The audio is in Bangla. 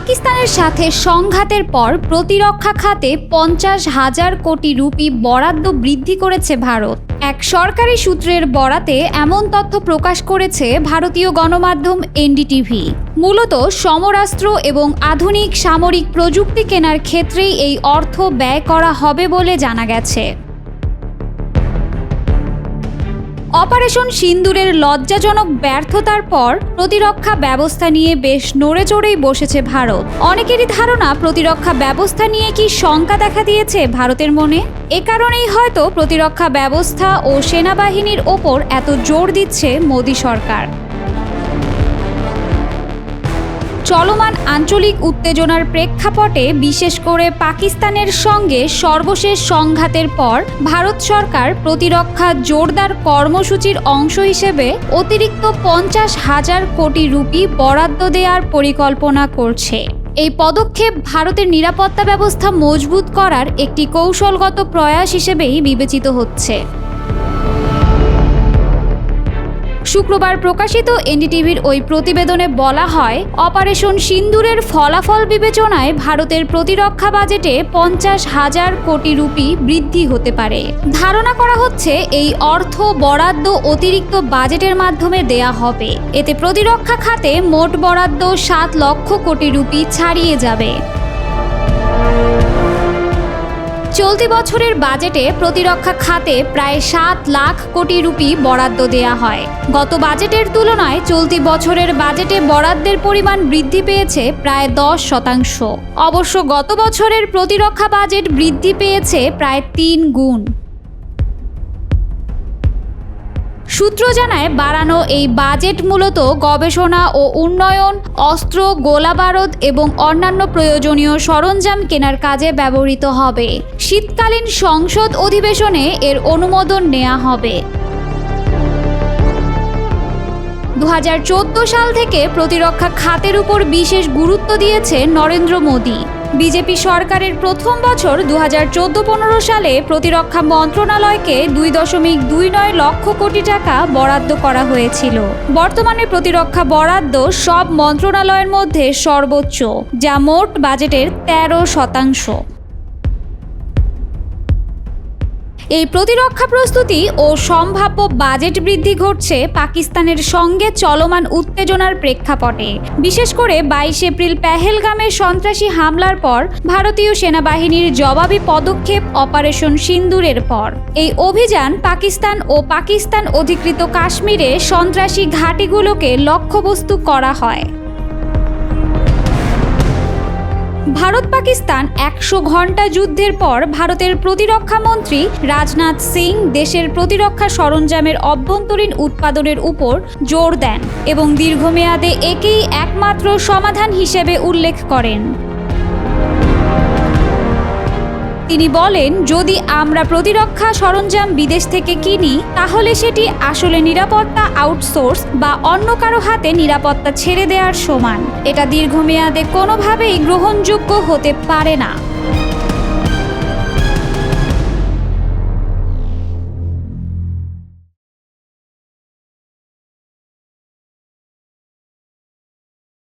পাকিস্তানের সাথে সংঘাতের পর প্রতিরক্ষা খাতে 50,000 কোটি রুপি বরাদ্দ বৃদ্ধি করেছে ভারত। এক সরকারি সূত্রের বরাতে এমন তথ্য প্রকাশ করেছে ভারতীয় গণমাধ্যম এনডিটিভি। মূলত সমরাস্ত্র এবং আধুনিক সামরিক প্রযুক্তি কেনার ক্ষেত্রেই এই অর্থ ব্যয় করা হবে বলে জানা গেছে। অপারেশন সিন্দুরের লজ্জাজনক ব্যর্থতার পর প্রতিরক্ষা ব্যবস্থা নিয়ে বেশ নড়েচড়েই বসেছে ভারত। অনেকেরই ধারণা প্রতিরক্ষা ব্যবস্থা নিয়ে কি শঙ্কা দেখা দিয়েছে ভারতের মনে। এ কারণেই হয়তো প্রতিরক্ষা ব্যবস্থা ও সেনাবাহিনীর ওপর এত জোর দিচ্ছে মোদি সরকার। চলমান আঞ্চলিক উত্তেজনার প্রেক্ষাপটে বিশেষ করে পাকিস্তানের সঙ্গে সর্বশেষ সংঘাতের পর ভারত সরকার প্রতিরক্ষা জোরদার কর্মসূচির অংশ হিসেবে অতিরিক্ত 50,000 কোটি রুপি বরাদ্দ দেওয়ার পরিকল্পনা করছে। এই পদক্ষেপ ভারতের নিরাপত্তা ব্যবস্থা মজবুত করার একটি কৌশলগত প্রয়াস হিসেবেই বিবেচিত হচ্ছে। শুক্রবার প্রকাশিত এনডিটিভির ওই প্রতিবেদনে বলা হয়, অপারেশন সিন্দুরের ফলাফল বিবেচনায় ভারতের প্রতিরক্ষা বাজেটে 50,000 কোটি রুপি বৃদ্ধি হতে পারে। ধারণা করা হচ্ছে এই অর্থ বরাদ্দ অতিরিক্ত বাজেটের মাধ্যমে দেয়া হবে। এতে প্রতিরক্ষা খাতে মোট বরাদ্দ 7 লক্ষ কোটি রুপি ছাড়িয়ে যাবে। চলতি বছরের বাজেটে প্রতিরক্ষা খাতে প্রায় 7 লাখ কোটি রুপি বরাদ্দ দেয়া হয়। গত বাজেটের তুলনায় চলতি বছরের বাজেটে বরাদ্দের পরিমাণ বৃদ্ধি পেয়েছে প্রায় 10%। অবশ্য গত বছরের প্রতিরক্ষা বাজেট বৃদ্ধি পেয়েছে প্রায় 3 গুণ। সূত্র জানায়, বাড়ানো এই বাজেট মূলত গবেষণা ও উন্নয়ন, অস্ত্র, গোলাবারুদ এবং অন্যান্য প্রয়োজনীয় সরঞ্জাম কেনার কাজে ব্যবহৃত হবে। শীতকালীন সংসদ অধিবেশনে এর অনুমোদন নেওয়া হবে। 2014 সাল থেকে প্রতিরক্ষা খাতের উপর বিশেষ গুরুত্ব দিয়েছে নরেন্দ্র মোদি। বিজেপি সরকারের প্রথম বছর 2014-15 সালে প্রতিরক্ষা মন্ত্রণালয়কে 2.29 লক্ষ কোটি টাকা বরাদ্দ করা হয়েছিল। বর্তমানে প্রতিরক্ষা বরাদ্দ সব মন্ত্রণালয়ের মধ্যে সর্বোচ্চ, যা মোট বাজেটের 13%। এই প্রতিরক্ষা প্রস্তুতি ও সম্ভাব্য বাজেট বৃদ্ধি ঘটছে পাকিস্তানের সঙ্গে চলমান উত্তেজনার প্রেক্ষাপটে। বিশেষ করে 22 এপ্রিল পেহেলগামে সন্ত্রাসী হামলার পর ভারতীয় সেনাবাহিনীর জবাবি পদক্ষেপ অপারেশন সিন্দুরের পর। এই অভিযান পাকিস্তান ও পাকিস্তান অধিকৃত কাশ্মীরে সন্ত্রাসী ঘাঁটিগুলোকে লক্ষ্যবস্তু করা হয়। ভারত পাকিস্তান 100 ঘণ্টা যুদ্ধের পর ভারতের প্রতিরক্ষা মন্ত্রী রাজনাথ সিং দেশের প্রতিরক্ষা সরঞ্জামের অভ্যন্তরীণ উৎপাদনের উপর জোর দেন এবং দীর্ঘমেয়াদে একেই একমাত্র সমাধান হিসেবে উল্লেখ করেন। তিনি বলেন, যদি আমরা প্রতিরক্ষা সরঞ্জাম বিদেশ থেকে কিনি তাহলে সেটি আসলে নিরাপত্তা আউটসোর্স বা অন্য কারো হাতে নিরাপত্তা ছেড়ে দেওয়ার সমান। এটা দীর্ঘমেয়াদে কোনোভাবেই গ্রহণযোগ্য হতে পারে না।